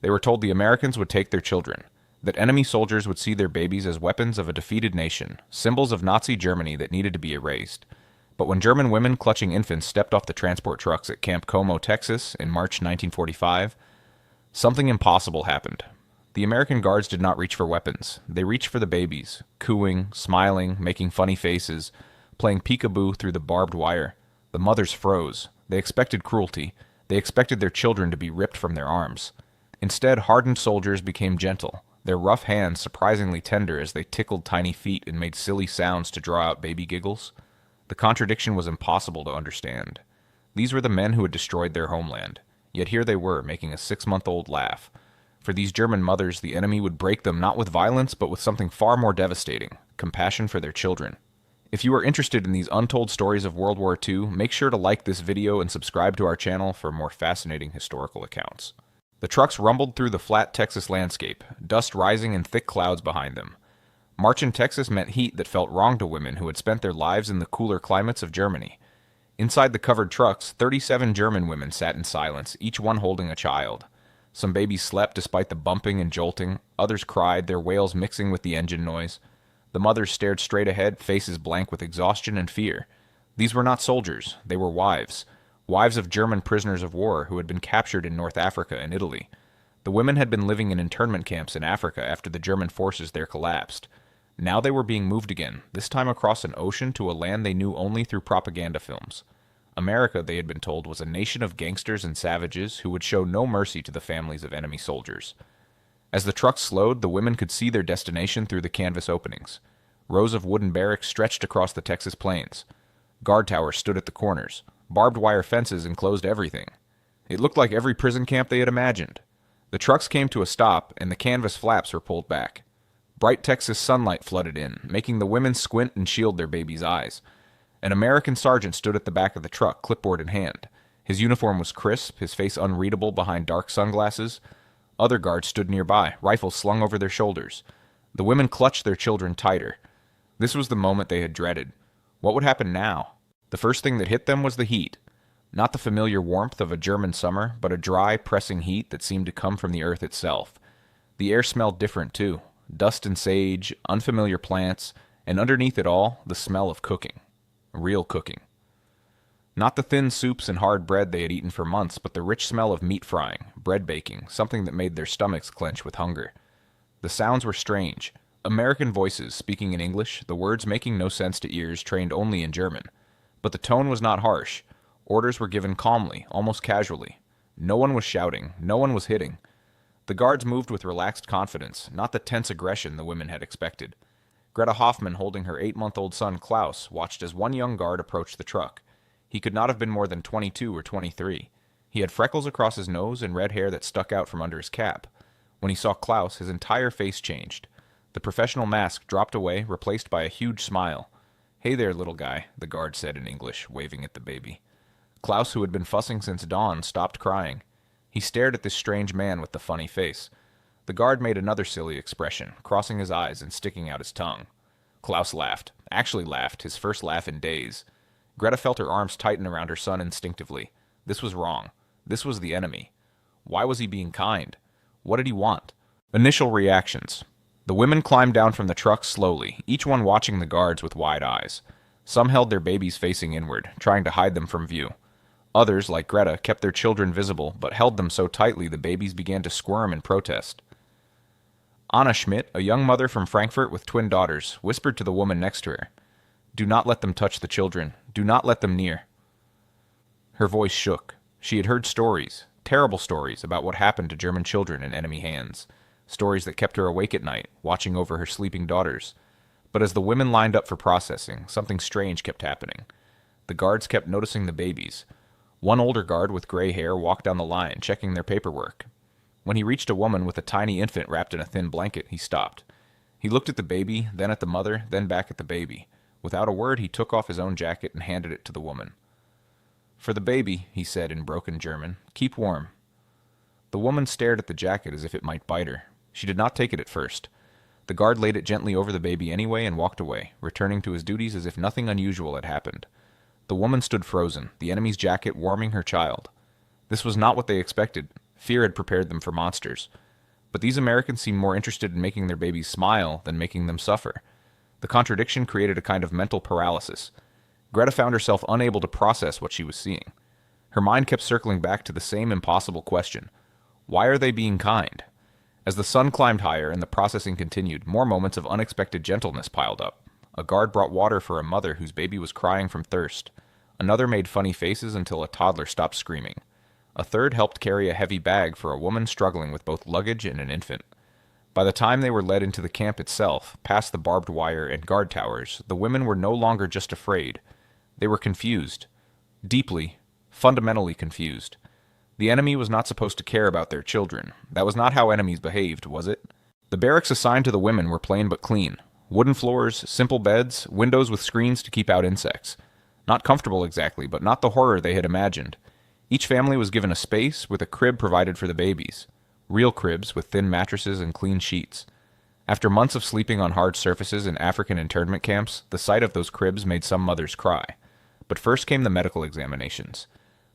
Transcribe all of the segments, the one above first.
They were told the Americans would take their children, that enemy soldiers would see their babies as weapons of a defeated nation, symbols of Nazi Germany that needed to be erased. But when German women clutching infants stepped off the transport trucks at Camp Como, Texas in March 1945, something impossible happened. The American guards did not reach for weapons. They reached for the babies, cooing, smiling, making funny faces, playing peekaboo through the barbed wire. The mothers froze. They expected cruelty. They expected their children to be ripped from their arms. Instead, hardened soldiers became gentle, their rough hands surprisingly tender as they tickled tiny feet and made silly sounds to draw out baby giggles. The contradiction was impossible to understand. These were the men who had destroyed their homeland, yet here they were, making a 6-month-old laugh. For these German mothers, the enemy would break them not with violence, but with something far more devastating: compassion for their children. If you are interested in these untold stories of World War II, make sure to like this video and subscribe to our channel for more fascinating historical accounts. The trucks rumbled through the flat Texas landscape, dust rising in thick clouds behind them. March in Texas meant heat that felt wrong to women who had spent their lives in the cooler climates of Germany. Inside the covered trucks, 37 German women sat in silence, each one holding a child. Some babies slept despite the bumping and jolting, others cried, their wails mixing with the engine noise. The mothers stared straight ahead, faces blank with exhaustion and fear. These were not soldiers, they were wives. Wives of German prisoners of war who had been captured in North Africa and Italy. The women had been living in internment camps in Africa after the German forces there collapsed. Now they were being moved again, this time across an ocean to a land they knew only through propaganda films. America, they had been told, was a nation of gangsters and savages who would show no mercy to the families of enemy soldiers. As the trucks slowed, the women could see their destination through the canvas openings. Rows of wooden barracks stretched across the Texas plains. Guard towers stood at the corners. Barbed wire fences enclosed everything. It looked like every prison camp they had imagined. The trucks came to a stop, and the canvas flaps were pulled back. Bright Texas sunlight flooded in, making the women squint and shield their babies' eyes. An American sergeant stood at the back of the truck, clipboard in hand. His uniform was crisp, his face unreadable behind dark sunglasses. Other guards stood nearby, rifles slung over their shoulders. The women clutched their children tighter. This was the moment they had dreaded. What would happen now? The first thing that hit them was the heat. Not the familiar warmth of a German summer, but a dry, pressing heat that seemed to come from the earth itself. The air smelled different, too. Dust and sage, unfamiliar plants, and underneath it all, the smell of cooking. Real cooking. Not the thin soups and hard bread they had eaten for months, but the rich smell of meat frying, bread baking, something that made their stomachs clench with hunger. The sounds were strange. American voices speaking in English, the words making no sense to ears trained only in German. But the tone was not harsh. Orders were given calmly, almost casually. No one was shouting, no one was hitting. The guards moved with relaxed confidence, not the tense aggression the women had expected. Greta Hoffman, holding her 8-month-old son Klaus, watched as one young guard approached the truck. He could not have been more than 22 or 23. He had freckles across his nose and red hair that stuck out from under his cap. When he saw Klaus, his entire face changed. The professional mask dropped away, replaced by a huge smile. "Hey there, little guy," the guard said in English, waving at the baby. Klaus, who had been fussing since dawn, stopped crying. He stared at this strange man with the funny face. The guard made another silly expression, crossing his eyes and sticking out his tongue. Klaus laughed, actually laughed, his first laugh in days. Greta felt her arms tighten around her son instinctively. This was wrong. This was the enemy. Why was he being kind? What did he want? Initial reactions. The women climbed down from the truck slowly, each one watching the guards with wide eyes. Some held their babies facing inward, trying to hide them from view. Others, like Greta, kept their children visible, but held them so tightly the babies began to squirm in protest. Anna Schmidt, a young mother from Frankfurt with twin daughters, whispered to the woman next to her, "Do not let them touch the children. Do not let them near." Her voice shook. She had heard stories, terrible stories, about what happened to German children in enemy hands. Stories that kept her awake at night, watching over her sleeping daughters. But as the women lined up for processing, something strange kept happening. The guards kept noticing the babies. One older guard with gray hair walked down the line, checking their paperwork. When he reached a woman with a tiny infant wrapped in a thin blanket, he stopped. He looked at the baby, then at the mother, then back at the baby. Without a word, he took off his own jacket and handed it to the woman. "For the baby," he said in broken German, "keep warm." The woman stared at the jacket as if it might bite her. She did not take it at first. The guard laid it gently over the baby anyway and walked away, returning to his duties as if nothing unusual had happened. The woman stood frozen, the enemy's jacket warming her child. This was not what they expected. Fear had prepared them for monsters. But these Americans seemed more interested in making their babies smile than making them suffer. The contradiction created a kind of mental paralysis. Greta found herself unable to process what she was seeing. Her mind kept circling back to the same impossible question. Why are they being kind? As the sun climbed higher and the processing continued, more moments of unexpected gentleness piled up. A guard brought water for a mother whose baby was crying from thirst. Another made funny faces until a toddler stopped screaming. A third helped carry a heavy bag for a woman struggling with both luggage and an infant. By the time they were led into the camp itself, past the barbed wire and guard towers, the women were no longer just afraid. They were confused. Deeply, fundamentally confused. The enemy was not supposed to care about their children. That was not how enemies behaved, was it? The barracks assigned to the women were plain but clean. Wooden floors, simple beds, windows with screens to keep out insects. Not comfortable exactly, but not the horror they had imagined. Each family was given a space with a crib provided for the babies. Real cribs with thin mattresses and clean sheets. After months of sleeping on hard surfaces in African internment camps, the sight of those cribs made some mothers cry. But first came the medical examinations.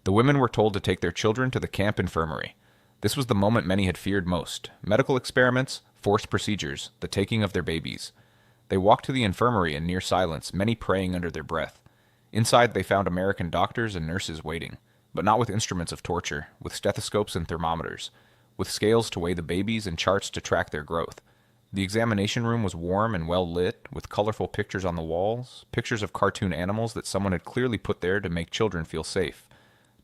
The women were told to take their children to the camp infirmary. This was the moment many had feared most. Medical experiments, forced procedures, the taking of their babies. They walked to the infirmary in near silence, many praying under their breath. Inside they found American doctors and nurses waiting, but not with instruments of torture, with stethoscopes and thermometers, with scales to weigh the babies and charts to track their growth. The examination room was warm and well lit, with colorful pictures on the walls, pictures of cartoon animals that someone had clearly put there to make children feel safe.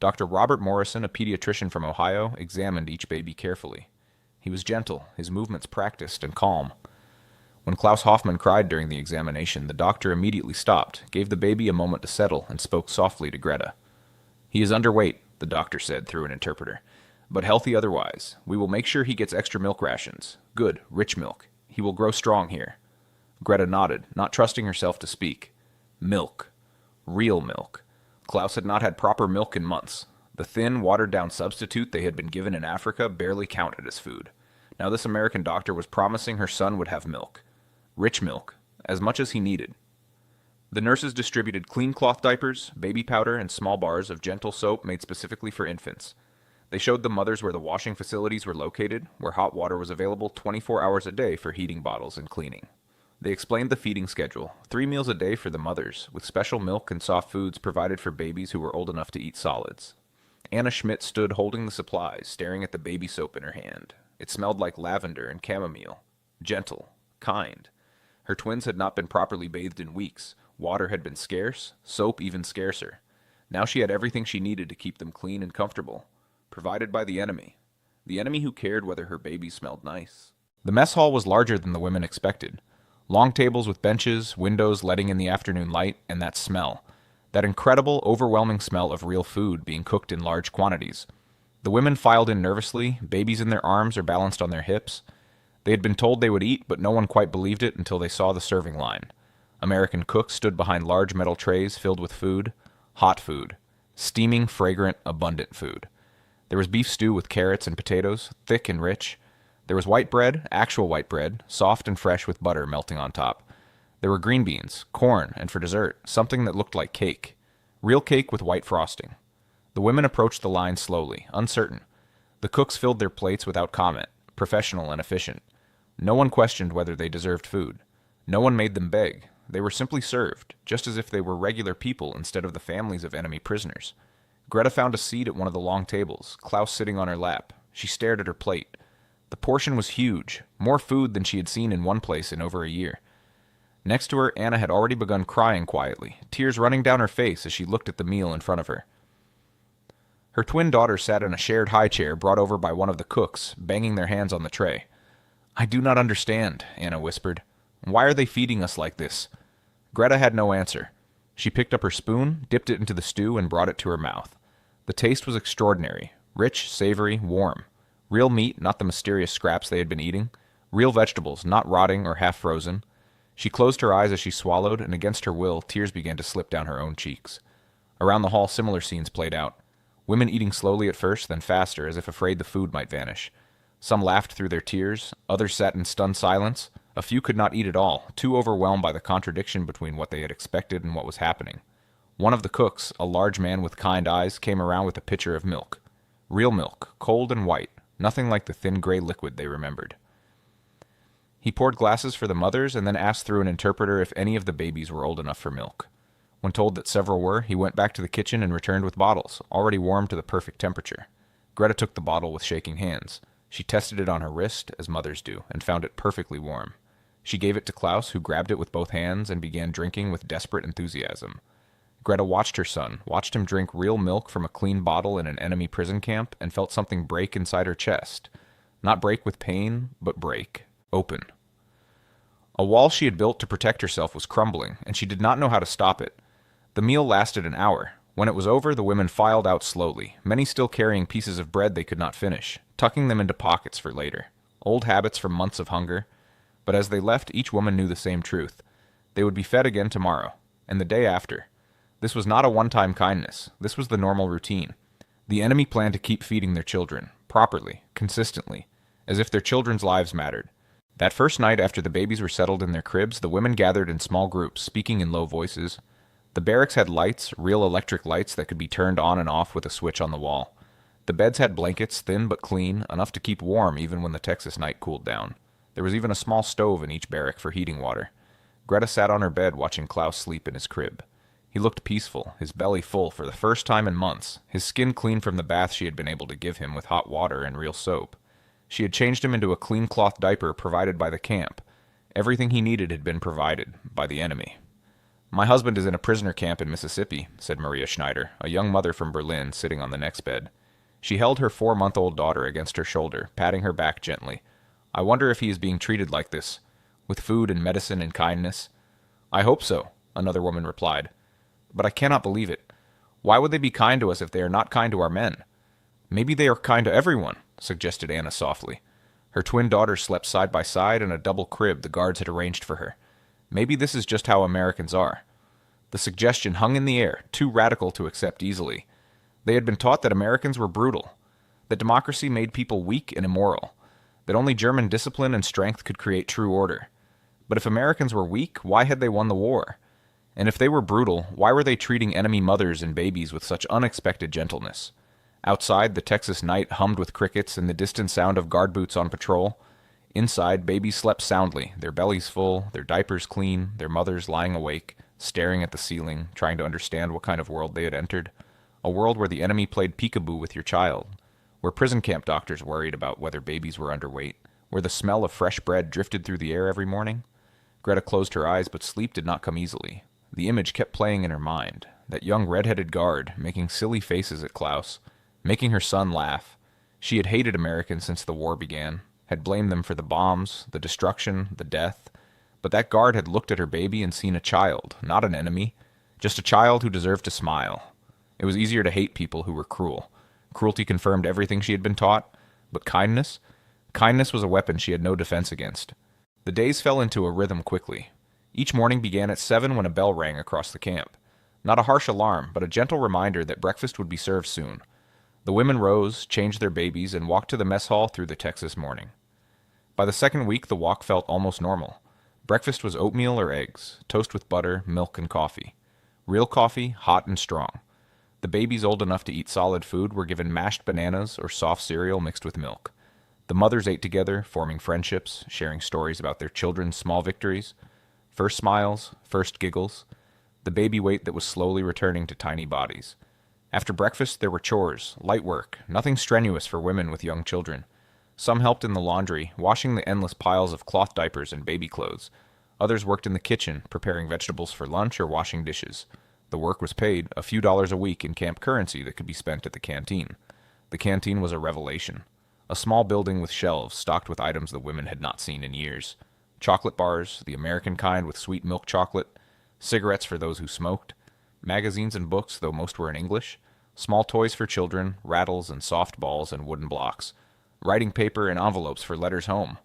Dr. Robert Morrison, a pediatrician from Ohio, examined each baby carefully. He was gentle, his movements practiced and calm. When Klaus Hoffmann cried during the examination, the doctor immediately stopped, gave the baby a moment to settle, and spoke softly to Greta. "He is underweight," the doctor said through an interpreter, "but healthy otherwise. We will make sure he gets extra milk rations. Good, rich milk. He will grow strong here." Greta nodded, not trusting herself to speak. Milk. Real milk. Klaus had not had proper milk in months. The thin, watered-down substitute they had been given in Africa barely counted as food. Now this American doctor was promising her son would have milk. Rich milk. As much as he needed. The nurses distributed clean cloth diapers, baby powder, and small bars of gentle soap made specifically for infants. They showed the mothers where the washing facilities were located, where hot water was available 24 hours a day for heating bottles and cleaning. They explained the feeding schedule, 3 meals a day for the mothers, with special milk and soft foods provided for babies who were old enough to eat solids. Anna Schmidt stood holding the supplies, staring at the baby soap in her hand. It smelled like lavender and chamomile. Gentle. Kind. Her twins had not been properly bathed in weeks. Water had been scarce, soap even scarcer. Now she had everything she needed to keep them clean and comfortable. Provided by the enemy. The enemy who cared whether her baby smelled nice. The mess hall was larger than the women expected. Long tables with benches, windows letting in the afternoon light, and that smell. That incredible, overwhelming smell of real food being cooked in large quantities. The women filed in nervously, babies in their arms or balanced on their hips. They had been told they would eat, but no one quite believed it until they saw the serving line. American cooks stood behind large metal trays filled with food. Hot food. Steaming, fragrant, abundant food. There was beef stew with carrots and potatoes, thick and rich. There was white bread, actual white bread, soft and fresh with butter melting on top. There were green beans, corn, and for dessert, something that looked like cake. Real cake with white frosting. The women approached the line slowly, uncertain. The cooks filled their plates without comment, professional and efficient. No one questioned whether they deserved food. No one made them beg. They were simply served, just as if they were regular people instead of the families of enemy prisoners. Greta found a seat at one of the long tables, Klaus sitting on her lap. She stared at her plate. The portion was huge, more food than she had seen in one place in over a year. Next to her, Anna had already begun crying quietly, tears running down her face as she looked at the meal in front of her. Her twin daughter sat in a shared high chair brought over by one of the cooks, banging their hands on the tray. "I do not understand," Anna whispered. "Why are they feeding us like this?" Greta had no answer. She picked up her spoon, dipped it into the stew, and brought it to her mouth. The taste was extraordinary, rich, savory, warm. Real meat, not the mysterious scraps they had been eating. Real vegetables, not rotting or half-frozen. She closed her eyes as she swallowed, and against her will, tears began to slip down her own cheeks. Around the hall, similar scenes played out. Women eating slowly at first, then faster, as if afraid the food might vanish. Some laughed through their tears, others sat in stunned silence. A few could not eat at all, too overwhelmed by the contradiction between what they had expected and what was happening. One of the cooks, a large man with kind eyes, came around with a pitcher of milk. Real milk, cold and white, nothing like the thin gray liquid they remembered. He poured glasses for the mothers and then asked through an interpreter if any of the babies were old enough for milk. When told that several were, he went back to the kitchen and returned with bottles, already warmed to the perfect temperature. Greta took the bottle with shaking hands. She tested it on her wrist, as mothers do, and found it perfectly warm. She gave it to Klaus, who grabbed it with both hands and began drinking with desperate enthusiasm. Greta watched her son, watched him drink real milk from a clean bottle in an enemy prison camp, and felt something break inside her chest. Not break with pain, but break. Open. A wall she had built to protect herself was crumbling, and she did not know how to stop it. The meal lasted an hour. When it was over, the women filed out slowly, many still carrying pieces of bread they could not finish, tucking them into pockets for later. Old habits from months of hunger. But as they left, each woman knew the same truth. They would be fed again tomorrow, and the day after. This was not a one-time kindness. This was the normal routine. The enemy planned to keep feeding their children, properly, consistently, as if their children's lives mattered. That first night after the babies were settled in their cribs, the women gathered in small groups, speaking in low voices. The barracks had lights, real electric lights that could be turned on and off with a switch on the wall. The beds had blankets, thin but clean, enough to keep warm even when the Texas night cooled down. There was even a small stove in each barrack for heating water. Greta sat on her bed watching Klaus sleep in his crib. He looked peaceful, his belly full for the first time in months, his skin clean from the bath she had been able to give him with hot water and real soap. She had changed him into a clean cloth diaper provided by the camp. Everything he needed had been provided by the enemy. "My husband is in a prisoner camp in Mississippi," said Maria Schneider, a young mother from Berlin, sitting on the next bed. She held her 4-month-old daughter against her shoulder, patting her back gently. "I wonder if he is being treated like this, with food and medicine and kindness." "I hope so," another woman replied. "But I cannot believe it. Why would they be kind to us if they are not kind to our men?" "Maybe they are kind to everyone," suggested Anna softly. Her twin daughters slept side by side in a double crib the guards had arranged for her. Maybe this is just how Americans are. The suggestion hung in the air, too radical to accept easily. They had been taught that Americans were brutal, that democracy made people weak and immoral, that only German discipline and strength could create true order. But if Americans were weak, why had they won the war? And if they were brutal, why were they treating enemy mothers and babies with such unexpected gentleness? Outside, the Texas night hummed with crickets and the distant sound of guard boots on patrol. Inside, babies slept soundly, their bellies full, their diapers clean, their mothers lying awake, staring at the ceiling, trying to understand what kind of world they had entered. A world where the enemy played peekaboo with your child, where prison camp doctors worried about whether babies were underweight, where the smell of fresh bread drifted through the air every morning. Greta closed her eyes, but sleep did not come easily. The image kept playing in her mind, that young red-headed guard making silly faces at Klaus, making her son laugh. She had hated Americans since the war began, had blamed them for the bombs, the destruction, the death. But that guard had looked at her baby and seen a child, not an enemy, just a child who deserved to smile. It was easier to hate people who were cruel. Cruelty confirmed everything she had been taught, but kindness? Kindness was a weapon she had no defense against. The days fell into a rhythm quickly. Each morning began at 7 when a bell rang across the camp. Not a harsh alarm, but a gentle reminder that breakfast would be served soon. The women rose, changed their babies, and walked to the mess hall through the Texas morning. By the second week, the walk felt almost normal. Breakfast was oatmeal or eggs, toast with butter, milk, and coffee. Real coffee, hot and strong. The babies old enough to eat solid food were given mashed bananas or soft cereal mixed with milk. The mothers ate together, forming friendships, sharing stories about their children's small victories. First smiles, first giggles. The baby weight that was slowly returning to tiny bodies. After breakfast, there were chores, light work, nothing strenuous for women with young children. Some helped in the laundry, washing the endless piles of cloth diapers and baby clothes. Others worked in the kitchen, preparing vegetables for lunch or washing dishes. The work was paid, a few dollars a week in camp currency that could be spent at the canteen. The canteen was a revelation. A small building with shelves stocked with items the women had not seen in years. Chocolate bars, the American kind with sweet milk chocolate, cigarettes for those who smoked, magazines and books, though most were in English, small toys for children, rattles and soft balls and wooden blocks, writing paper and envelopes for letters home.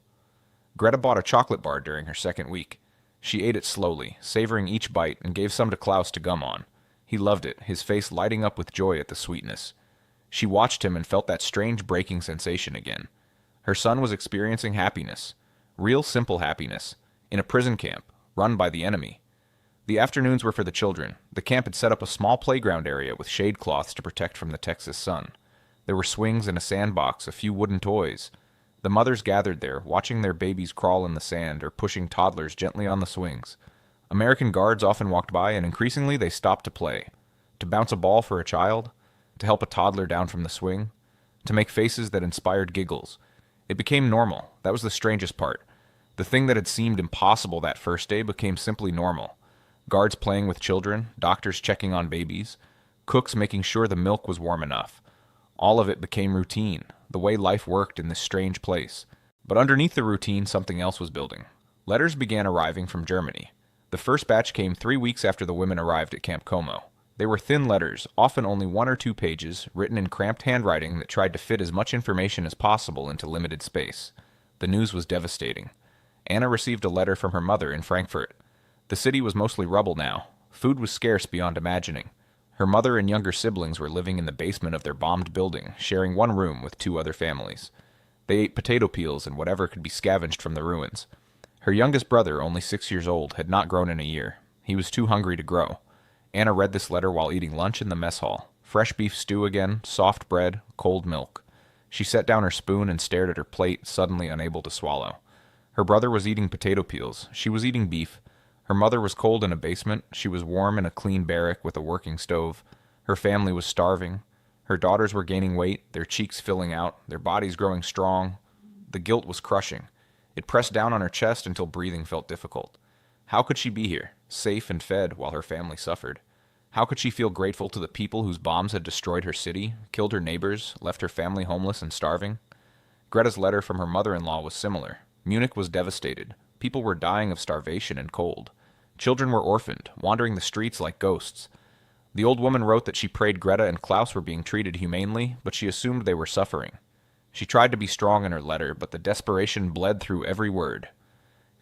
Greta bought a chocolate bar during her second week. She ate it slowly, savoring each bite, and gave some to Klaus to gum on. He loved it, his face lighting up with joy at the sweetness. She watched him and felt that strange breaking sensation again. Her son was experiencing happiness, real simple happiness, in a prison camp, run by the enemy. The afternoons were for the children. The camp had set up a small playground area with shade cloths to protect from the Texas sun. There were swings and a sandbox, a few wooden toys. The mothers gathered there, watching their babies crawl in the sand or pushing toddlers gently on the swings. American guards often walked by, and increasingly they stopped to play. To bounce a ball for a child, to help a toddler down from the swing, to make faces that inspired giggles. It became normal. That was the strangest part. The thing that had seemed impossible that first day became simply normal. Guards playing with children, doctors checking on babies, cooks making sure the milk was warm enough. All of it became routine, the way life worked in this strange place. But underneath the routine, something else was building. Letters began arriving from Germany. The first batch came 3 weeks after the women arrived at Camp Como. They were thin letters, often only 1 or 2 pages, written in cramped handwriting that tried to fit as much information as possible into limited space. The news was devastating. Anna received a letter from her mother in Frankfurt. The city was mostly rubble now. Food was scarce beyond imagining. Her mother and younger siblings were living in the basement of their bombed building, sharing 1 room with 2 other families. They ate potato peels and whatever could be scavenged from the ruins. Her youngest brother, only 6 years old, had not grown in a year. He was too hungry to grow. Anna read this letter while eating lunch in the mess hall. Fresh beef stew again, soft bread, cold milk. She set down her spoon and stared at her plate, suddenly unable to swallow. Her brother was eating potato peels. She was eating beef. Her mother was cold in a basement. She was warm in a clean barrack with a working stove. Her family was starving. Her daughters were gaining weight, their cheeks filling out, their bodies growing strong. The guilt was crushing. It pressed down on her chest until breathing felt difficult. How could she be here, safe and fed, while her family suffered? How could she feel grateful to the people whose bombs had destroyed her city, killed her neighbors, left her family homeless and starving? Greta's letter from her mother-in-law was similar. Munich was devastated. People were dying of starvation and cold. Children were orphaned, wandering the streets like ghosts. The old woman wrote that she prayed Greta and Klaus were being treated humanely, but she assumed they were suffering. She tried to be strong in her letter, but the desperation bled through every word.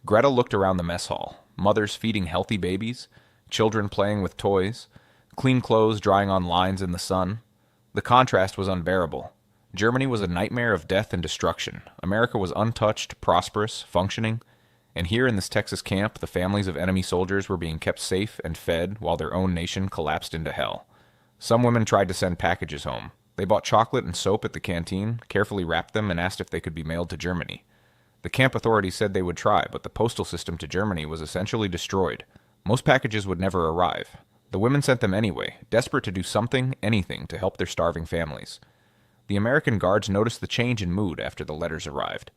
Greta looked around the mess hall. Mothers feeding healthy babies, children playing with toys, clean clothes drying on lines in the sun. The contrast was unbearable. Germany was a nightmare of death and destruction. America was untouched, prosperous, functioning. And here in this Texas camp, the families of enemy soldiers were being kept safe and fed while their own nation collapsed into hell. Some women tried to send packages home. They bought chocolate and soap at the canteen, carefully wrapped them, and asked if they could be mailed to Germany. The camp authorities said they would try, but the postal system to Germany was essentially destroyed. Most packages would never arrive. The women sent them anyway, desperate to do something, anything, to help their starving families. The American guards noticed the change in mood after the letters arrived.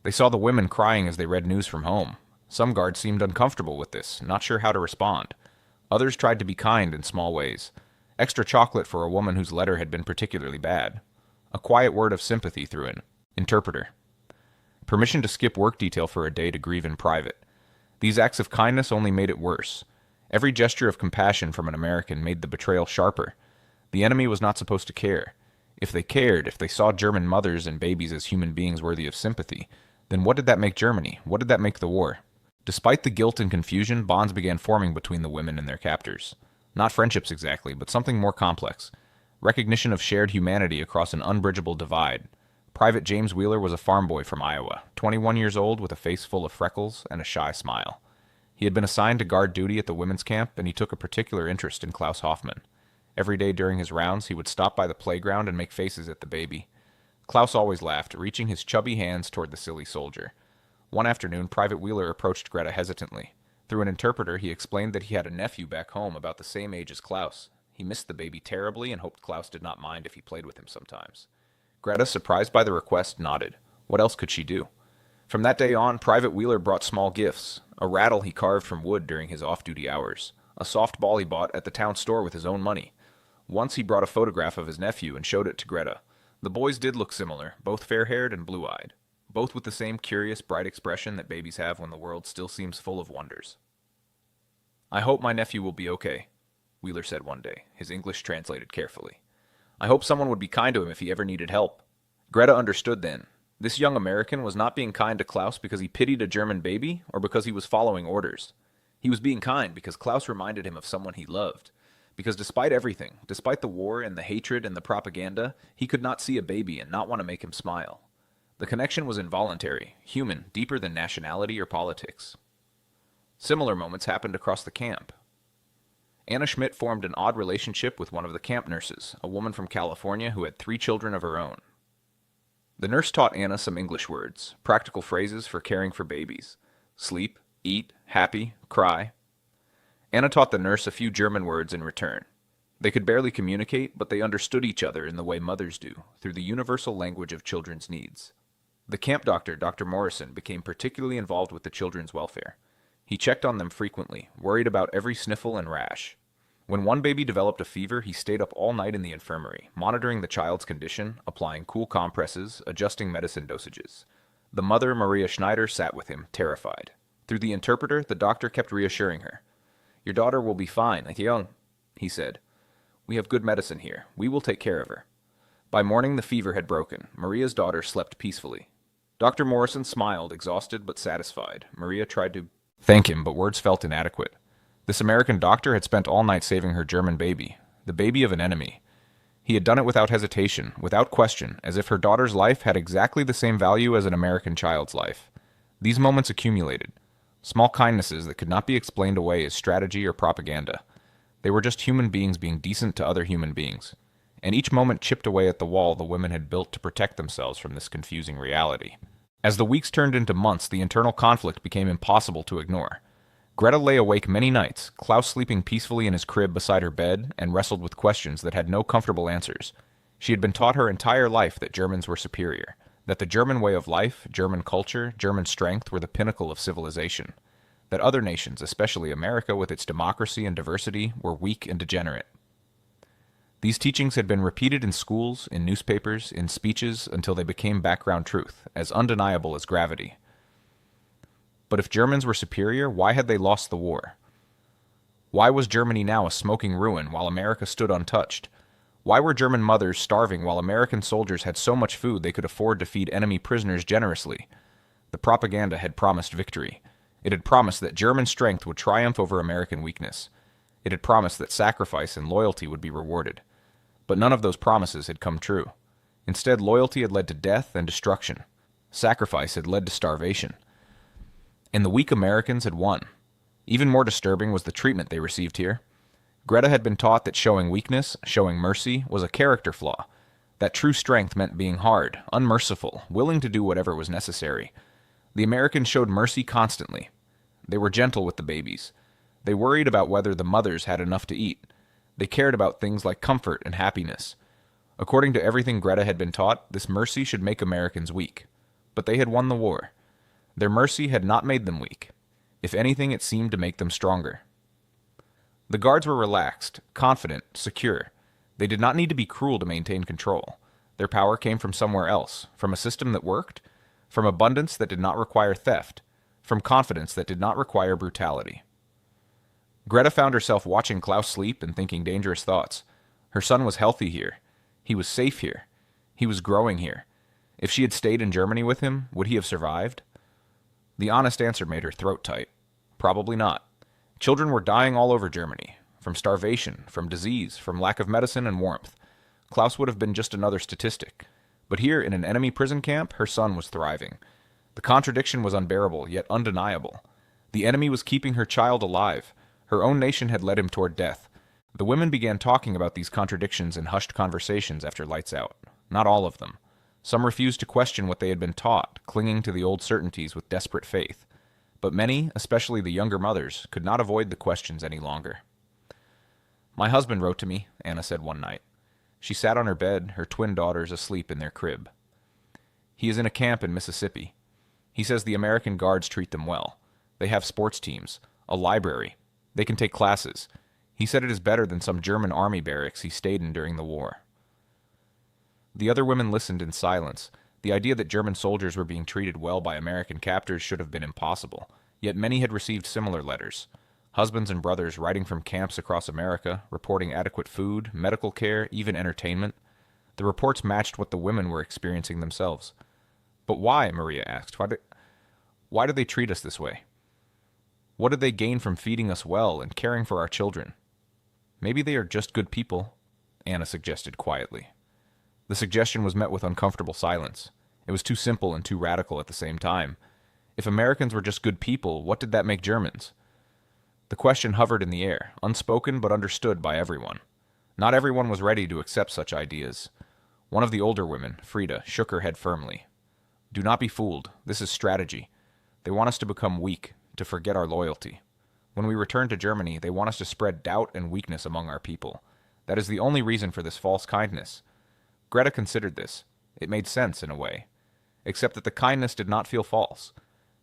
They saw the women crying as they read news from home. Some guards seemed uncomfortable with this, not sure how to respond. Others tried to be kind in small ways. Extra chocolate for a woman whose letter had been particularly bad. A quiet word of sympathy threw in. Interpreter. Permission to skip work detail for a day to grieve in private. These acts of kindness only made it worse. Every gesture of compassion from an American made the betrayal sharper. The enemy was not supposed to care. If they cared, if they saw German mothers and babies as human beings worthy of sympathy, then what did that make Germany? What did that make the war? Despite the guilt and confusion, bonds began forming between the women and their captors. Not friendships exactly, but something more complex. Recognition of shared humanity across an unbridgeable divide. Private James Wheeler was a farm boy from Iowa, 21 years old with a face full of freckles and a shy smile. He had been assigned to guard duty at the women's camp, and he took a particular interest in Klaus Hoffman. Every day during his rounds, he would stop by the playground and make faces at the baby. Klaus always laughed, reaching his chubby hands toward the silly soldier. One afternoon, Private Wheeler approached Greta hesitantly. Through an interpreter, he explained that he had a nephew back home about the same age as Klaus. He missed the baby terribly and hoped Klaus did not mind if he played with him sometimes. Greta, surprised by the request, nodded. What else could she do? From that day on, Private Wheeler brought small gifts. A rattle he carved from wood during his off-duty hours. A soft ball he bought at the town store with his own money. Once he brought a photograph of his nephew and showed it to Greta. The boys did look similar, both fair-haired and blue-eyed. Both with the same curious, bright expression that babies have when the world still seems full of wonders. I hope my nephew will be okay, Wheeler said one day, his English translated carefully. I hope someone would be kind to him if he ever needed help. Greta understood then. This young American was not being kind to Klaus because he pitied a German baby or because he was following orders. He was being kind because Klaus reminded him of someone he loved. Because despite everything, despite the war and the hatred and the propaganda, he could not see a baby and not want to make him smile. The connection was involuntary, human, deeper than nationality or politics. Similar moments happened across the camp. Anna Schmidt formed an odd relationship with one of the camp nurses, a woman from California who had 3 children of her own. The nurse taught Anna some English words, practical phrases for caring for babies. Sleep, eat, happy, cry. Anna taught the nurse a few German words in return. They could barely communicate, but they understood each other in the way mothers do, through the universal language of children's needs. The camp doctor, Dr. Morrison, became particularly involved with the children's welfare. He checked on them frequently, worried about every sniffle and rash. When one baby developed a fever, he stayed up all night in the infirmary, monitoring the child's condition, applying cool compresses, adjusting medicine dosages. The mother, Maria Schneider, sat with him, terrified. Through the interpreter, the doctor kept reassuring her. "Your daughter will be fine, Etienne," he said. "We have good medicine here. We will take care of her." By morning, the fever had broken. Maria's daughter slept peacefully. Dr. Morrison smiled, exhausted but satisfied. Maria tried to thank him, but words felt inadequate. This American doctor had spent all night saving her German baby, the baby of an enemy. He had done it without hesitation, without question, as if her daughter's life had exactly the same value as an American child's life. These moments accumulated, small kindnesses that could not be explained away as strategy or propaganda. They were just human beings being decent to other human beings, and each moment chipped away at the wall the women had built to protect themselves from this confusing reality. As the weeks turned into months, the internal conflict became impossible to ignore. Greta lay awake many nights, Klaus sleeping peacefully in his crib beside her bed, and wrestled with questions that had no comfortable answers. She had been taught her entire life that Germans were superior, that the German way of life, German culture, German strength were the pinnacle of civilization, that other nations, especially America with its democracy and diversity, were weak and degenerate. These teachings had been repeated in schools, in newspapers, in speeches, until they became background truth, as undeniable as gravity. But if Germans were superior, why had they lost the war? Why was Germany now a smoking ruin while America stood untouched? Why were German mothers starving while American soldiers had so much food they could afford to feed enemy prisoners generously? The propaganda had promised victory. It had promised that German strength would triumph over American weakness. It had promised that sacrifice and loyalty would be rewarded. But none of those promises had come true. Instead, loyalty had led to death and destruction. Sacrifice had led to starvation. And the weak Americans had won. Even more disturbing was the treatment they received here. Greta had been taught that showing weakness, showing mercy, was a character flaw. That true strength meant being hard, unmerciful, willing to do whatever was necessary. The Americans showed mercy constantly. They were gentle with the babies. They worried about whether the mothers had enough to eat. They cared about things like comfort and happiness. According to everything Greta had been taught, this mercy should make Americans weak. But they had won the war. Their mercy had not made them weak. If anything, it seemed to make them stronger. The guards were relaxed, confident, secure. They did not need to be cruel to maintain control. Their power came from somewhere else, from a system that worked, from abundance that did not require theft, from confidence that did not require brutality. Greta found herself watching Klaus sleep and thinking dangerous thoughts. Her son was healthy here. He was safe here. He was growing here. If she had stayed in Germany with him, would he have survived? The honest answer made her throat tight. Probably not. Children were dying all over Germany, from starvation, from disease, from lack of medicine and warmth. Klaus would have been just another statistic. But here, in an enemy prison camp, her son was thriving. The contradiction was unbearable, yet undeniable. The enemy was keeping her child alive. Her own nation had led him toward death. The women began talking about these contradictions in hushed conversations after lights out. Not all of them. Some refused to question what they had been taught, clinging to the old certainties with desperate faith. But many, especially the younger mothers, could not avoid the questions any longer. "My husband wrote to me," Anna said one night. She sat on her bed, her twin daughters asleep in their crib. "He is in a camp in Mississippi. He says the American guards treat them well. They have sports teams, a library. They can take classes. He said it is better than some German army barracks he stayed in during the war." The other women listened in silence. The idea that German soldiers were being treated well by American captors should have been impossible, yet many had received similar letters. Husbands and brothers writing from camps across America, reporting adequate food, medical care, even entertainment. The reports matched what the women were experiencing themselves. "But why?" Maria asked. Why do they treat us this way? What did they gain from feeding us well and caring for our children?" "Maybe they are just good people," Anna suggested quietly. The suggestion was met with uncomfortable silence. It was too simple and too radical at the same time. If Americans were just good people, what did that make Germans? The question hovered in the air, unspoken but understood by everyone. Not everyone was ready to accept such ideas. One of the older women, Frida, shook her head firmly. Do not be fooled. This is strategy. They want us to become weak, to forget our loyalty. When we return to Germany, they want us to spread doubt and weakness among our people. That is the only reason for this false kindness. Greta considered this. It made sense in a way. Except that the kindness did not feel false.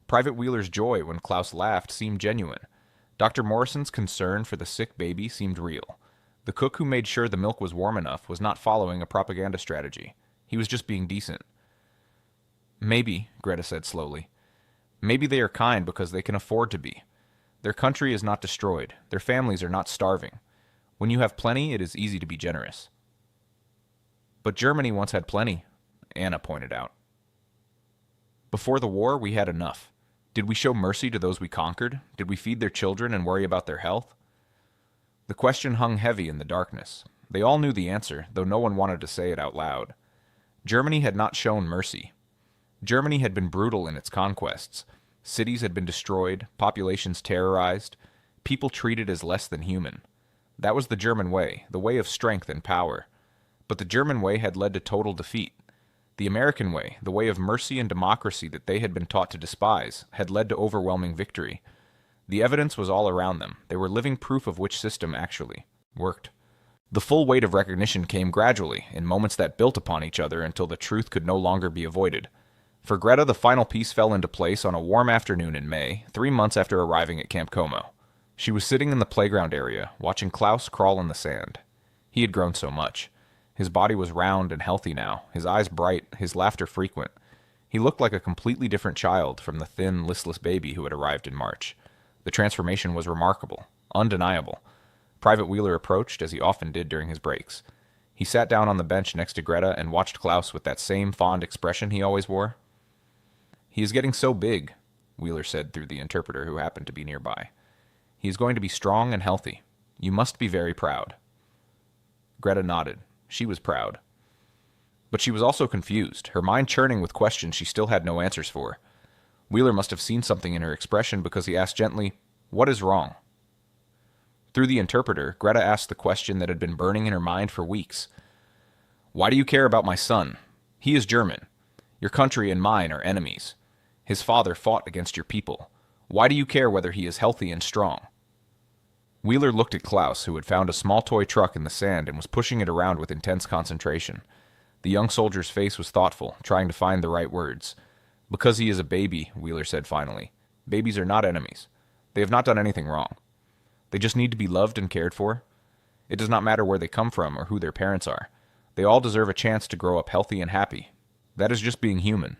Private Wheeler's joy when Klaus laughed seemed genuine. Dr. Morrison's concern for the sick baby seemed real. The cook who made sure the milk was warm enough was not following a propaganda strategy. He was just being decent. Maybe, Greta said slowly, maybe they are kind because they can afford to be. Their country is not destroyed. Their families are not starving. When you have plenty, it is easy to be generous. But Germany once had plenty, Anna pointed out. Before the war, we had enough. Did we show mercy to those we conquered? Did we feed their children and worry about their health? The question hung heavy in the darkness. They all knew the answer, though no one wanted to say it out loud. Germany had not shown mercy. Germany had been brutal in its conquests. Cities had been destroyed, populations terrorized, people treated as less than human. That was the German way, the way of strength and power. But the German way had led to total defeat. The American way, the way of mercy and democracy that they had been taught to despise, had led to overwhelming victory. The evidence was all around them. They were living proof of which system actually worked. The full weight of recognition came gradually, in moments that built upon each other until the truth could no longer be avoided. For Greta, the final piece fell into place on a warm afternoon in May, 3 months after arriving at Camp Como. She was sitting in the playground area, watching Klaus crawl in the sand. He had grown so much. His body was round and healthy now, his eyes bright, his laughter frequent. He looked like a completely different child from the thin, listless baby who had arrived in March. The transformation was remarkable, undeniable. Private Wheeler approached, as he often did during his breaks. He sat down on the bench next to Greta and watched Klaus with that same fond expression he always wore. He is getting so big, Wheeler said through the interpreter who happened to be nearby. He is going to be strong and healthy. You must be very proud. Greta nodded. She was proud. But she was also confused, her mind churning with questions she still had no answers for. Wheeler must have seen something in her expression because he asked gently, "What is wrong?" Through the interpreter, Greta asked the question that had been burning in her mind for weeks. "Why do you care about my son? He is German. Your country and mine are enemies. His father fought against your people. Why do you care whether he is healthy and strong?" Wheeler looked at Klaus, who had found a small toy truck in the sand and was pushing it around with intense concentration. The young soldier's face was thoughtful, trying to find the right words. "Because he is a baby," Wheeler said finally. "Babies are not enemies. They have not done anything wrong. They just need to be loved and cared for. It does not matter where they come from or who their parents are. They all deserve a chance to grow up healthy and happy. That is just being human."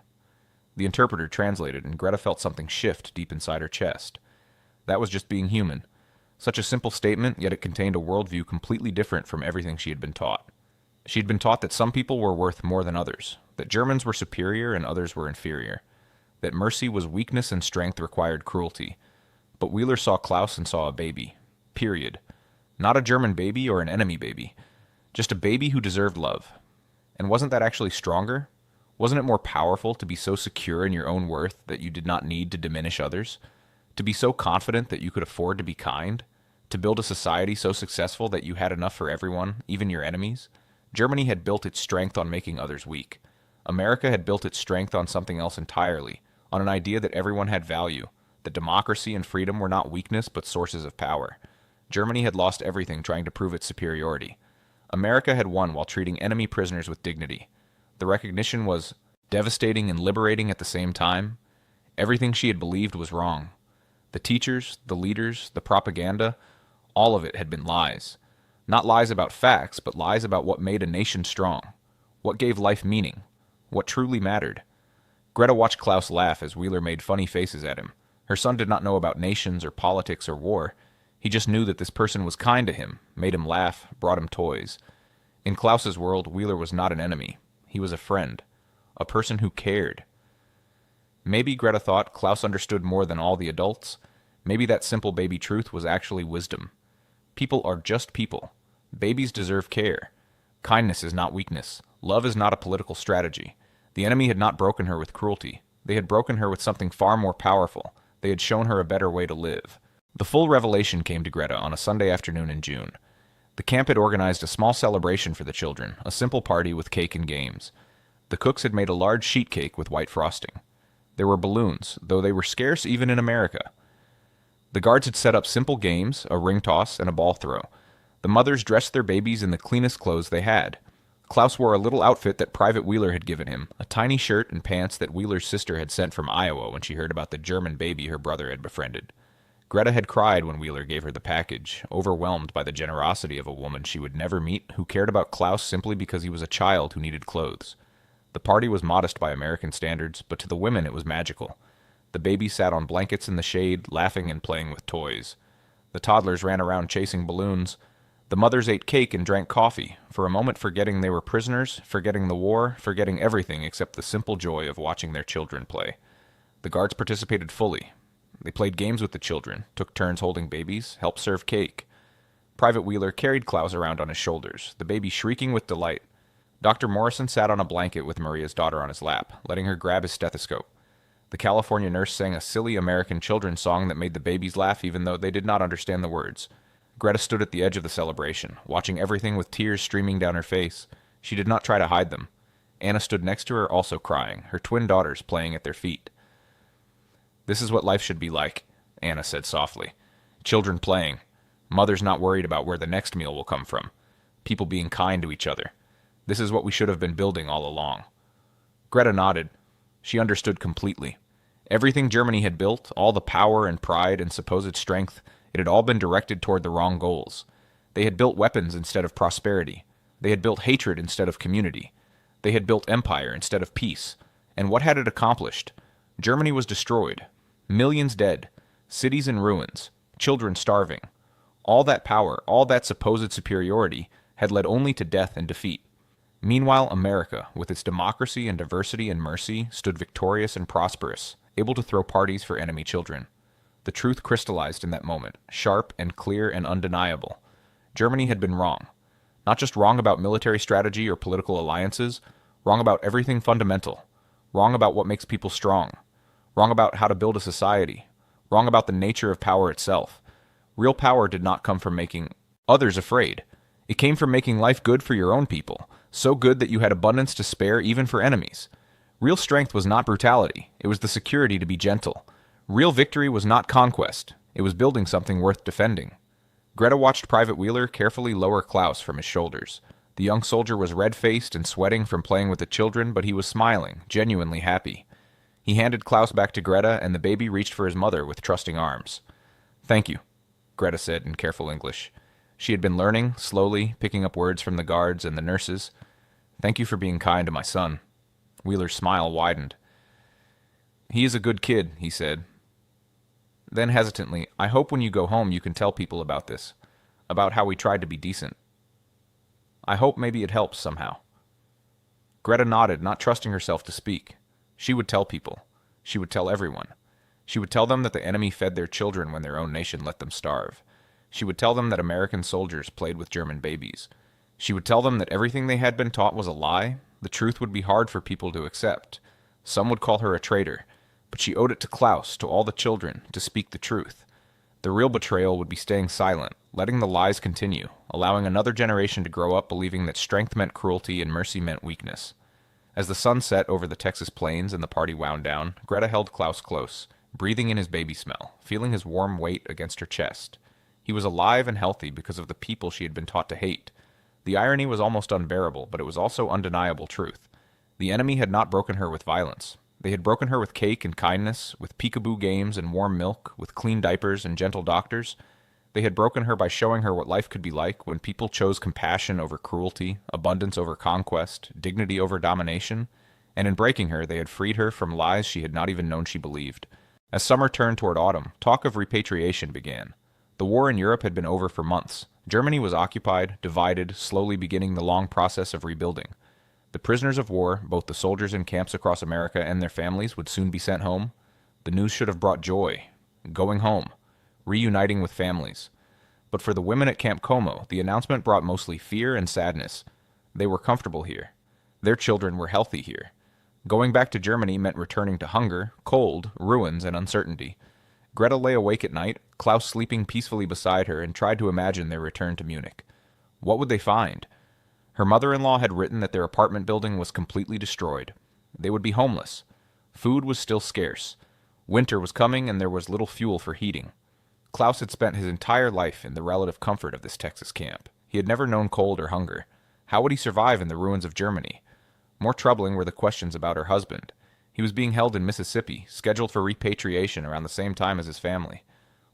The interpreter translated, and Greta felt something shift deep inside her chest. That was just being human. Such a simple statement, yet it contained a worldview completely different from everything she had been taught. She had been taught that some people were worth more than others, that Germans were superior and others were inferior, that mercy was weakness and strength required cruelty. But Wheeler saw Klaus and saw a baby. Period. Not a German baby or an enemy baby. Just a baby who deserved love. And wasn't that actually stronger? Wasn't it more powerful to be so secure in your own worth that you did not need to diminish others? To be so confident that you could afford to be kind? To build a society so successful that you had enough for everyone, even your enemies? Germany had built its strength on making others weak. America had built its strength on something else entirely, on an idea that everyone had value, that democracy and freedom were not weakness but sources of power. Germany had lost everything trying to prove its superiority. America had won while treating enemy prisoners with dignity. The recognition was devastating and liberating at the same time. Everything she had believed was wrong. The teachers, the leaders, the propaganda, all of it had been lies. Not lies about facts, but lies about what made a nation strong, what gave life meaning, what truly mattered. Greta watched Klaus laugh as Wheeler made funny faces at him. Her son did not know about nations or politics or war. He just knew that this person was kind to him, made him laugh, brought him toys. In Klaus's world, Wheeler was not an enemy. He was a friend, a person who cared. Maybe, Greta thought, Klaus understood more than all the adults. Maybe that simple baby truth was actually wisdom. People are just people. Babies deserve care. Kindness is not weakness. Love is not a political strategy. The enemy had not broken her with cruelty. They had broken her with something far more powerful. They had shown her a better way to live. The full revelation came to Greta on a Sunday afternoon in June. The camp had organized a small celebration for the children, a simple party with cake and games. The cooks had made a large sheet cake with white frosting. There were balloons, though they were scarce even in America. The guards had set up simple games, a ring toss, and a ball throw. The mothers dressed their babies in the cleanest clothes they had. Klaus wore a little outfit that Private Wheeler had given him, a tiny shirt and pants that Wheeler's sister had sent from Iowa when she heard about the German baby her brother had befriended. Greta had cried when Wheeler gave her the package, overwhelmed by the generosity of a woman she would never meet who cared about Klaus simply because he was a child who needed clothes. The party was modest by American standards, but to the women it was magical. The babies sat on blankets in the shade, laughing and playing with toys. The toddlers ran around chasing balloons. The mothers ate cake and drank coffee, for a moment forgetting they were prisoners, forgetting the war, forgetting everything except the simple joy of watching their children play. The guards participated fully. They played games with the children, took turns holding babies, helped serve cake. Private Wheeler carried Klaus around on his shoulders, the baby shrieking with delight. Dr. Morrison sat on a blanket with Maria's daughter on his lap, letting her grab his stethoscope. The California nurse sang a silly American children's song that made the babies laugh even though they did not understand the words. Greta stood at the edge of the celebration, watching everything with tears streaming down her face. She did not try to hide them. Anna stood next to her, also crying, her twin daughters playing at their feet. "This is what life should be like," Anna said softly. "Children playing. Mothers not worried about where the next meal will come from. People being kind to each other. This is what we should have been building all along." Greta nodded. She understood completely. Everything Germany had built, all the power and pride and supposed strength, it had all been directed toward the wrong goals. They had built weapons instead of prosperity. They had built hatred instead of community. They had built empire instead of peace. And what had it accomplished? Germany was destroyed. Millions dead. Cities in ruins. Children starving. All that power, all that supposed superiority, had led only to death and defeat. Meanwhile, America, with its democracy and diversity and mercy, stood victorious and prosperous, able to throw parties for enemy children. The truth crystallized in that moment, sharp and clear and undeniable. Germany had been wrong. Not just wrong about military strategy or political alliances, wrong about everything fundamental. Wrong about what makes people strong. Wrong about how to build a society. Wrong about the nature of power itself. Real power did not come from making others afraid. It came from making life good for your own people, so good that you had abundance to spare even for enemies. Real strength was not brutality, it was the security to be gentle. Real victory was not conquest, it was building something worth defending. Greta watched Private Wheeler carefully lower Klaus from his shoulders. The young soldier was red-faced and sweating from playing with the children, but he was smiling, genuinely happy. He handed Klaus back to Greta, and the baby reached for his mother with trusting arms. "Thank you," Greta said in careful English. She had been learning, slowly, picking up words from the guards and the nurses. "Thank you for being kind to my son." Wheeler's smile widened. "He is a good kid," he said. Then hesitantly, "I hope when you go home you can tell people about this, about how we tried to be decent. I hope maybe it helps somehow." Greta nodded, not trusting herself to speak. She would tell people. She would tell everyone. She would tell them that the enemy fed their children when their own nation let them starve. She would tell them that American soldiers played with German babies. She would tell them that everything they had been taught was a lie. The truth would be hard for people to accept. Some would call her a traitor, but she owed it to Klaus, to all the children, to speak the truth. The real betrayal would be staying silent, letting the lies continue, allowing another generation to grow up believing that strength meant cruelty and mercy meant weakness. As the sun set over the Texas plains and the party wound down, Greta held Klaus close, breathing in his baby smell, feeling his warm weight against her chest. He was alive and healthy because of the people she had been taught to hate. The irony was almost unbearable, but it was also undeniable truth. The enemy had not broken her with violence. They had broken her with cake and kindness, with peekaboo games and warm milk, with clean diapers and gentle doctors. They had broken her by showing her what life could be like when people chose compassion over cruelty, abundance over conquest, dignity over domination, and in breaking her they had freed her from lies she had not even known she believed. As summer turned toward autumn, talk of repatriation began. The war in Europe had been over for months. Germany was occupied, divided, slowly beginning the long process of rebuilding. The prisoners of war, both the soldiers in camps across America and their families, would soon be sent home. The news should have brought joy. Going home. Reuniting with families. But for the women at Camp Como, the announcement brought mostly fear and sadness. They were comfortable here. Their children were healthy here. Going back to Germany meant returning to hunger, cold, ruins, and uncertainty. Greta lay awake at night, Klaus sleeping peacefully beside her, and tried to imagine their return to Munich. What would they find? Her mother-in-law had written that their apartment building was completely destroyed. They would be homeless. Food was still scarce. Winter was coming, and there was little fuel for heating. Klaus had spent his entire life in the relative comfort of this Texas camp. He had never known cold or hunger. How would he survive in the ruins of Germany? More troubling were the questions about her husband. He was being held in Mississippi, scheduled for repatriation around the same time as his family.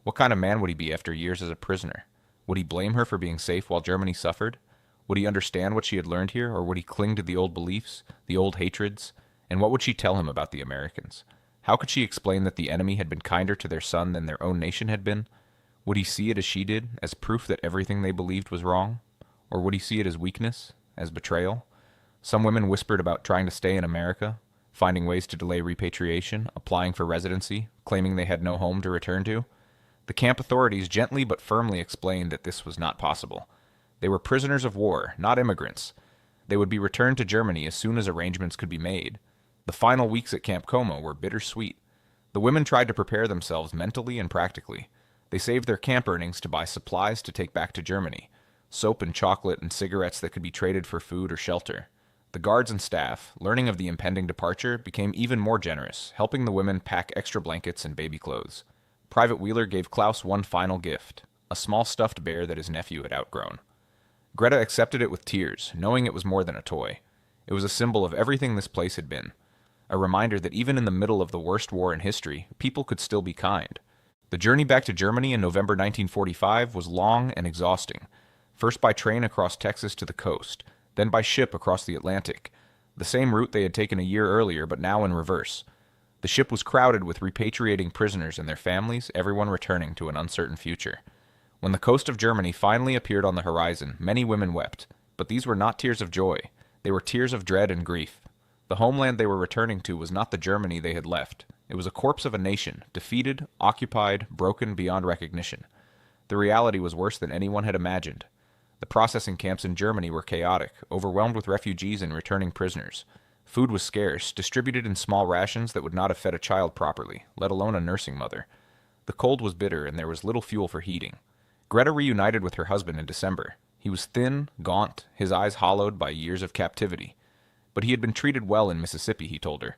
What kind of man would he be after years as a prisoner? Would he blame her for being safe while Germany suffered? Would he understand what she had learned here, or would he cling to the old beliefs, the old hatreds? And what would she tell him about the Americans? How could she explain that the enemy had been kinder to their son than their own nation had been? Would he see it as she did, as proof that everything they believed was wrong? Or would he see it as weakness, as betrayal? Some women whispered about trying to stay in America, finding ways to delay repatriation, applying for residency, claiming they had no home to return to. The camp authorities gently but firmly explained that this was not possible. They were prisoners of war, not immigrants. They would be returned to Germany as soon as arrangements could be made. The final weeks at Camp Como were bittersweet. The women tried to prepare themselves mentally and practically. They saved their camp earnings to buy supplies to take back to Germany, soap and chocolate and cigarettes that could be traded for food or shelter. The guards and staff, learning of the impending departure, became even more generous, helping the women pack extra blankets and baby clothes. Private Wheeler gave Klaus one final gift, a small stuffed bear that his nephew had outgrown. Greta accepted it with tears, knowing it was more than a toy. It was a symbol of everything this place had been. A reminder that even in the middle of the worst war in history, people could still be kind. The journey back to Germany in November 1945 was long and exhausting. First by train across Texas to the coast, then by ship across the Atlantic, the same route they had taken a year earlier, but now in reverse. The ship was crowded with repatriating prisoners and their families, everyone returning to an uncertain future. When the coast of Germany finally appeared on the horizon, many women wept, but these were not tears of joy. They were tears of dread and grief. The homeland they were returning to was not the Germany they had left. It was a corpse of a nation, defeated, occupied, broken beyond recognition. The reality was worse than anyone had imagined. The processing camps in Germany were chaotic, overwhelmed with refugees and returning prisoners. Food was scarce, distributed in small rations that would not have fed a child properly, let alone a nursing mother. The cold was bitter, and there was little fuel for heating. Greta reunited with her husband in December. He was thin, gaunt, his eyes hollowed by years of captivity. But he had been treated well in Mississippi, he told her.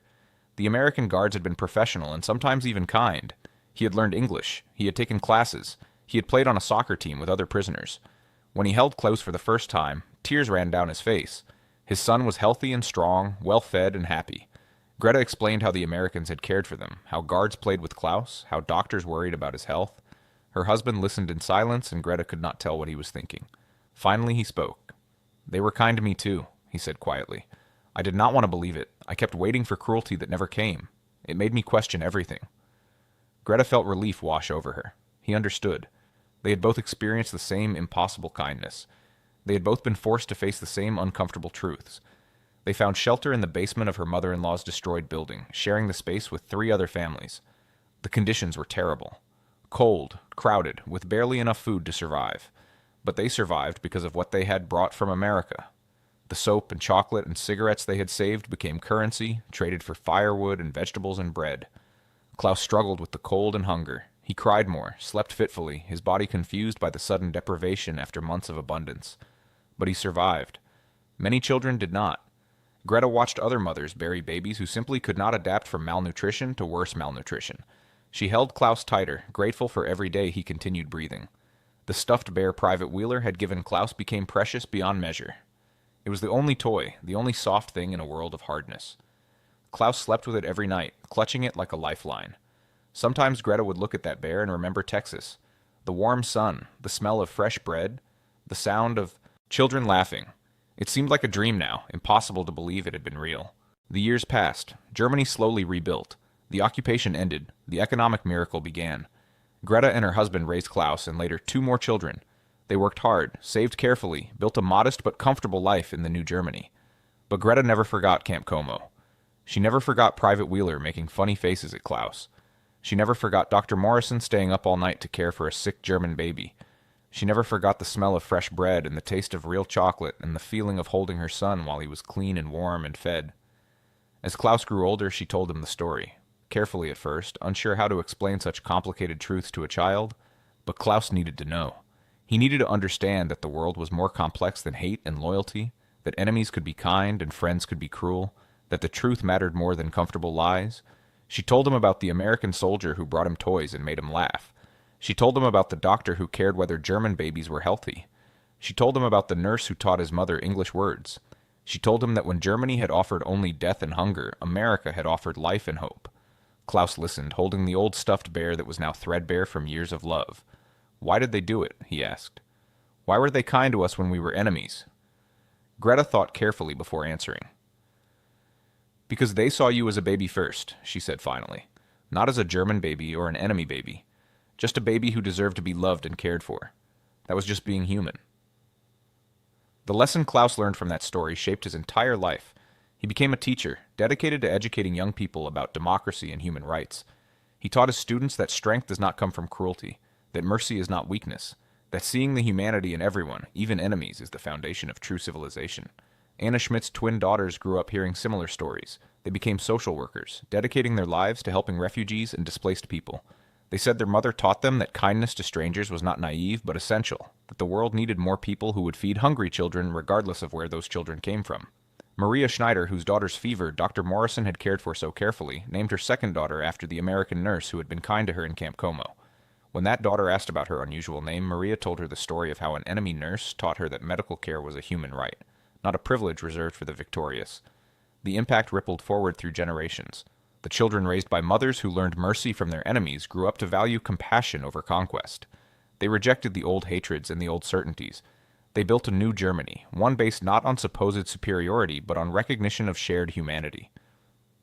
The American guards had been professional and sometimes even kind. He had learned English. He had taken classes. He had played on a soccer team with other prisoners. When he held Klaus for the first time, tears ran down his face. His son was healthy and strong, well-fed and happy. Greta explained how the Americans had cared for them, how guards played with Klaus, how doctors worried about his health. Her husband listened in silence, and Greta could not tell what he was thinking. Finally he spoke. "They were kind to me too," he said quietly. "I did not want to believe it. I kept waiting for cruelty that never came. It made me question everything." Greta felt relief wash over her. He understood. They had both experienced the same impossible kindness. They had both been forced to face the same uncomfortable truths. They found shelter in the basement of her mother-in-law's destroyed building, sharing the space with 3 other families. The conditions were terrible. Cold, crowded, with barely enough food to survive. But they survived because of what they had brought from America. The soap and chocolate and cigarettes they had saved became currency, traded for firewood and vegetables and bread. Klaus struggled with the cold and hunger. He cried more, slept fitfully, his body confused by the sudden deprivation after months of abundance. But he survived. Many children did not. Greta watched other mothers bury babies who simply could not adapt from malnutrition to worse malnutrition. She held Klaus tighter, grateful for every day he continued breathing. The stuffed bear Private Wheeler had given Klaus became precious beyond measure. It was the only toy, the only soft thing in a world of hardness. Klaus slept with it every night, clutching it like a lifeline. Sometimes Greta would look at that bear and remember Texas. The warm sun, the smell of fresh bread, the sound of children laughing. It seemed like a dream now, impossible to believe it had been real. The years passed. Germany slowly rebuilt. The occupation ended. The economic miracle began. Greta and her husband raised Klaus and later 2 more children. They worked hard, saved carefully, built a modest but comfortable life in the new Germany. But Greta never forgot Camp Como. She never forgot Private Wheeler making funny faces at Klaus. She never forgot Dr. Morrison staying up all night to care for a sick German baby. She never forgot the smell of fresh bread and the taste of real chocolate and the feeling of holding her son while he was clean and warm and fed. As Klaus grew older, she told him the story. Carefully at first, unsure how to explain such complicated truths to a child, But Klaus needed to know. He needed to understand that the world was more complex than hate and loyalty, that enemies could be kind and friends could be cruel, that the truth mattered more than comfortable lies. She told him about the American soldier who brought him toys and made him laugh. She told him about the doctor who cared whether German babies were healthy. She told him about the nurse who taught his mother English words. She told him that when Germany had offered only death and hunger, America had offered life and hope. Klaus listened, holding the old stuffed bear that was now threadbare from years of love. Why did they do it? He asked. Why were they kind to us when we were enemies? Greta thought carefully before answering. Because they saw you as a baby first, she said finally. Not as a German baby or an enemy baby. Just a baby who deserved to be loved and cared for. That was just being human. The lesson Klaus learned from that story shaped his entire life. He became a teacher, dedicated to educating young people about democracy and human rights. He taught his students that strength does not come from cruelty, that mercy is not weakness, that seeing the humanity in everyone, even enemies, is the foundation of true civilization. Anna Schmidt's twin daughters grew up hearing similar stories. They became social workers, dedicating their lives to helping refugees and displaced people. They said their mother taught them that kindness to strangers was not naive but essential, that the world needed more people who would feed hungry children regardless of where those children came from. Maria Schneider, whose daughter's fever Dr. Morrison had cared for so carefully, named her second daughter after the American nurse who had been kind to her in Camp Como. When that daughter asked about her unusual name, Maria told her the story of how an enemy nurse taught her that medical care was a human right, not a privilege reserved for the victorious. The impact rippled forward through generations. The children raised by mothers who learned mercy from their enemies grew up to value compassion over conquest. They rejected the old hatreds and the old certainties. They built a new Germany, one based not on supposed superiority but on recognition of shared humanity.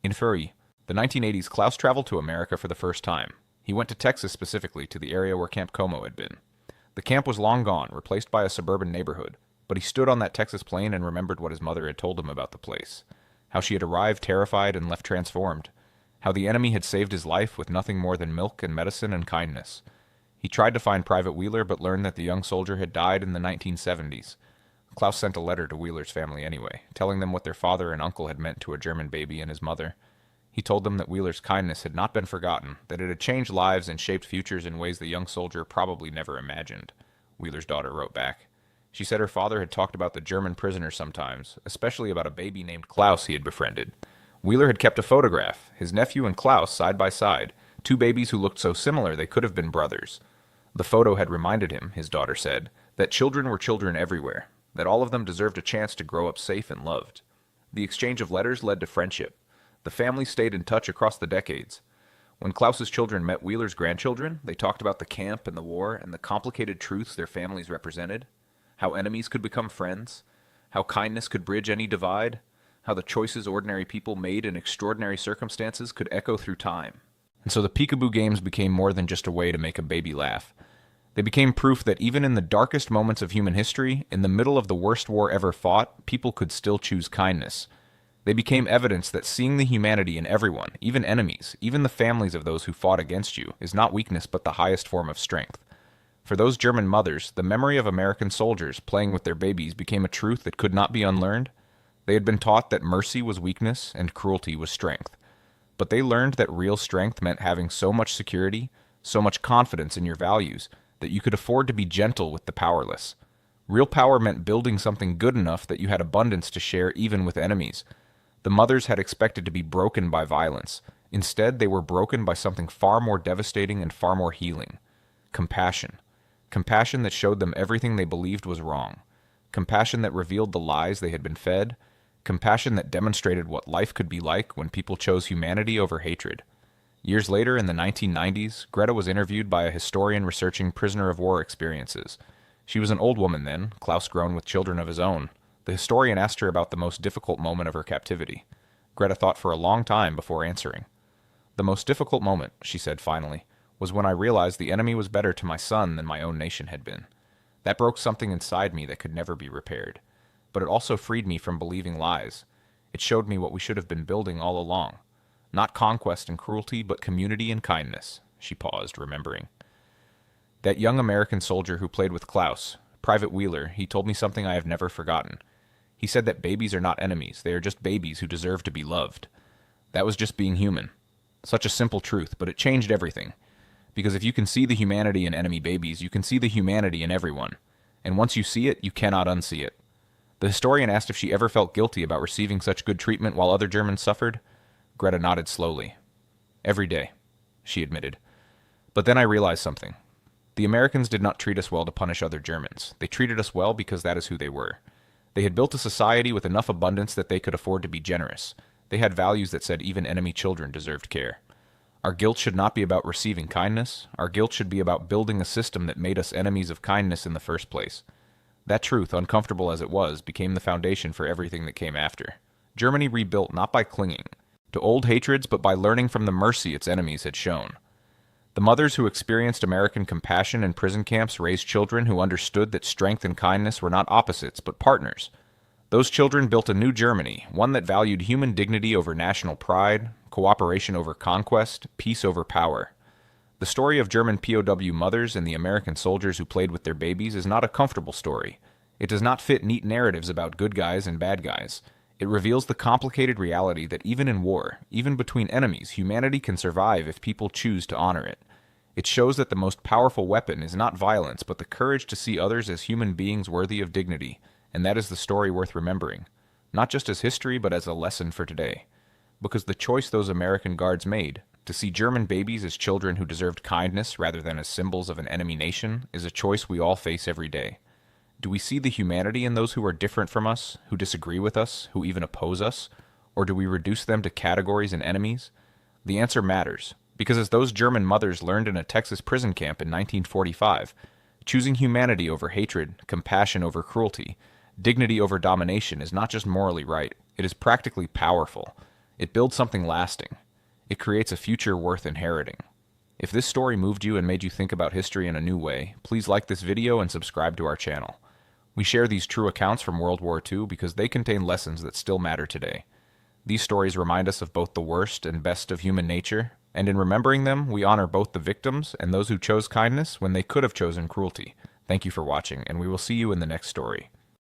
In Furry, the 1980s, Klaus traveled to America for the first time. He went to Texas specifically, to the area where Camp Como had been. The camp was long gone, replaced by a suburban neighborhood, but he stood on that Texas plain and remembered what his mother had told him about the place. How she had arrived terrified and left transformed. How the enemy had saved his life with nothing more than milk and medicine and kindness. He tried to find Private Wheeler but learned that the young soldier had died in the 1970s. Klaus sent a letter to Wheeler's family anyway, telling them what their father and uncle had meant to a German baby and his mother. He told them that Wheeler's kindness had not been forgotten, that it had changed lives and shaped futures in ways the young soldier probably never imagined. Wheeler's daughter wrote back. She said her father had talked about the German prisoners sometimes, especially about a baby named Klaus he had befriended. Wheeler had kept a photograph, his nephew and Klaus side by side, two babies who looked so similar they could have been brothers. The photo had reminded him, his daughter said, that children were children everywhere, that all of them deserved a chance to grow up safe and loved. The exchange of letters led to friendship. The family stayed in touch across the decades. When Klaus's children met Wheeler's grandchildren, they talked about the camp and the war and the complicated truths their families represented, how enemies could become friends, how kindness could bridge any divide, how the choices ordinary people made in extraordinary circumstances could echo through time. And so the peekaboo games became more than just a way to make a baby laugh. They became proof that even in the darkest moments of human history, in the middle of the worst war ever fought, people could still choose kindness. They became evidence that seeing the humanity in everyone, even enemies, even the families of those who fought against you, is not weakness but the highest form of strength. For those German mothers, the memory of American soldiers playing with their babies became a truth that could not be unlearned. They had been taught that mercy was weakness and cruelty was strength. But they learned that real strength meant having so much security, so much confidence in your values, that you could afford to be gentle with the powerless. Real power meant building something good enough that you had abundance to share even with enemies. The mothers had expected to be broken by violence. Instead, they were broken by something far more devastating and far more healing. Compassion. Compassion that showed them everything they believed was wrong. Compassion that revealed the lies they had been fed. Compassion that demonstrated what life could be like when people chose humanity over hatred. Years later, in the 1990s, Greta was interviewed by a historian researching prisoner of war experiences. She was an old woman then, Klaus grown with children of his own. The historian asked her about the most difficult moment of her captivity. Greta thought for a long time before answering. "The most difficult moment," she said finally, "was when I realized the enemy was better to my son than my own nation had been. That broke something inside me that could never be repaired. But it also freed me from believing lies. It showed me what we should have been building all along. Not conquest and cruelty, but community and kindness." She paused, remembering. That young American soldier who played with Klaus, Private Wheeler, he told me something I have never forgotten. He said that babies are not enemies, they are just babies who deserve to be loved. That was just being human. Such a simple truth, but it changed everything. Because if you can see the humanity in enemy babies, you can see the humanity in everyone. And once you see it, you cannot unsee it. The historian asked if she ever felt guilty about receiving such good treatment while other Germans suffered. Greta nodded slowly. Every day, she admitted. But then I realized something. The Americans did not treat us well to punish other Germans. They treated us well because that is who they were. They had built a society with enough abundance that they could afford to be generous. They had values that said even enemy children deserved care. Our guilt should not be about receiving kindness. Our guilt should be about building a system that made us enemies of kindness in the first place. That truth, uncomfortable as it was, became the foundation for everything that came after. Germany rebuilt not by clinging to old hatreds, but by learning from the mercy its enemies had shown. The mothers who experienced American compassion in prison camps raised children who understood that strength and kindness were not opposites, but partners. Those children built a new Germany, one that valued human dignity over national pride, cooperation over conquest, peace over power. The story of German POW mothers and the American soldiers who played with their babies is not a comfortable story. It does not fit neat narratives about good guys and bad guys. It reveals the complicated reality that even in war, even between enemies, humanity can survive if people choose to honor it. It shows that the most powerful weapon is not violence, but the courage to see others as human beings worthy of dignity. And that is the story worth remembering, not just as history, but as a lesson for today. Because the choice those American guards made, to see German babies as children who deserved kindness rather than as symbols of an enemy nation, is a choice we all face every day. Do we see the humanity in those who are different from us, who disagree with us, who even oppose us? Or do we reduce them to categories and enemies? The answer matters, because as those German mothers learned in a Texas prison camp in 1945, choosing humanity over hatred, compassion over cruelty, dignity over domination is not just morally right, it is practically powerful. It builds something lasting. It creates a future worth inheriting. If this story moved you and made you think about history in a new way, please like this video and subscribe to our channel. We share these true accounts from World War II because they contain lessons that still matter today. These stories remind us of both the worst and best of human nature, and in remembering them, we honor both the victims and those who chose kindness when they could have chosen cruelty. Thank you for watching, and we will see you in the next story.